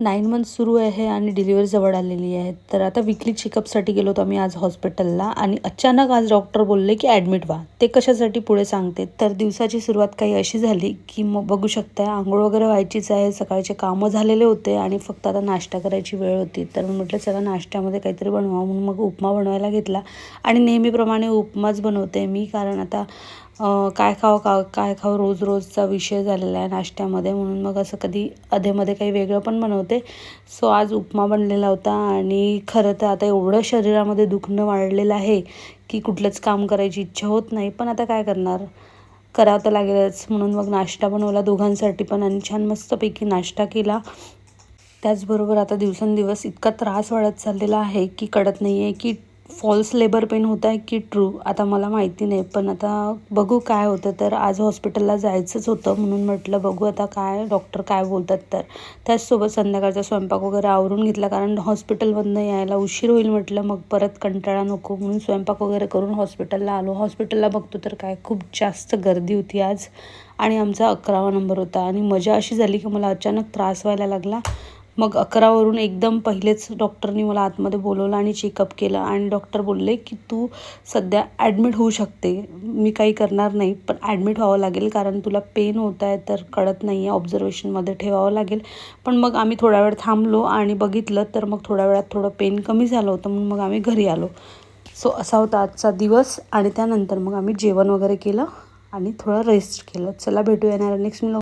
9 months सुरू आहे आणि डिलिव्हरी जवळ आलेली आहे. तर आता वीकली चेकअपसाठी गेलो होतो आम्ही आज हॉस्पिटलला आणि अचानक आज डॉक्टर बोलले की ॲडमिट व्हा. ते कशासाठी पुढे सांगते. तर दिवसाची सुरुवात काही अशी झाली की मग बघू शकता अंघोळ वगैरे व्हायचीच आहे. सकाळचे कामं झालेले होते आणि फक्त आता नाश्ता करायची वेळ होती. तर म्हटलं चला नाश्त्यामध्ये काहीतरी बनवा म्हणून मग उपमा बनवायला घेतला आणि नेहमीप्रमाणे उपमाच बनवते मी, कारण आता काय खावं रोज रोजचा विषय झालेला आहे नाश्त्यामध्ये, म्हणून मग असं कधी अधेमध्ये काही वेगळं पण बनवते. सो आज उपमा बनलेला होता आणि खरं तर आता एवढं शरीरामध्ये दुखणं वाढलेलं आहे की कुठलंच काम करायची इच्छा होत नाही, पण आता काय करणार, करावं तर लागेलच. म्हणून मग नाश्ता बनवला दोघांसाठी पण आणि छान मस्तपैकी नाश्ता केला. त्याचबरोबर आता दिवसेंदिवस इतका त्रास वाढत चाललेला आहे की कळत नाही आहे की फॉल्स लेबर पेन होत आहे की ट्रू, आता मला माहिती नाही. पण आता बघू काय होतं. तर आज हॉस्पिटलला जायचंच होतं म्हणून म्हटलं बघू आता काय डॉक्टर काय बोलतात. तर त्याचसोबत संध्याकाळचा स्वयंपाक वगैरे आवरून घेतला, कारण हॉस्पिटलमधनं यायला उशीर होईल म्हटलं, मग परत कंटाळा नको म्हणून स्वयंपाक वगैरे करून हॉस्पिटलला आलो. हॉस्पिटलला बघतो तर काय खूप जास्त गर्दी होती आज आणि आमचा 11वा नंबर होता. आणि मजा अशी झाली की मला अचानक त्रास व्हायला लागला. मग 11वरून एकदम पहिलेच डॉक्टरनी मला आतमध्ये बोलवलं आणि चेकअप केलं आणि डॉक्टर बोलले की तू सध्या ॲडमिट होऊ शकते. मी काही करणार नाही, पण ॲडमिट व्हावं लागेल कारण तुला पेन होत आहे, तर कळत नाही आहे, ऑब्झर्वेशनमध्ये ठेवावं लागेल. पण मग आम्ही थोडा वेळ थांबलो आणि बघितलं तर मग थोड्या वेळात थोडं पेन कमी झालं होतं, म्हणून मग आम्ही घरी आलो. सो असा होता आजचा दिवस आणि त्यानंतर मग आम्ही जेवण वगैरे केलं आणि थोडं रेस्ट केलं. चला भेटूया येणाऱ्या नेक्स्ट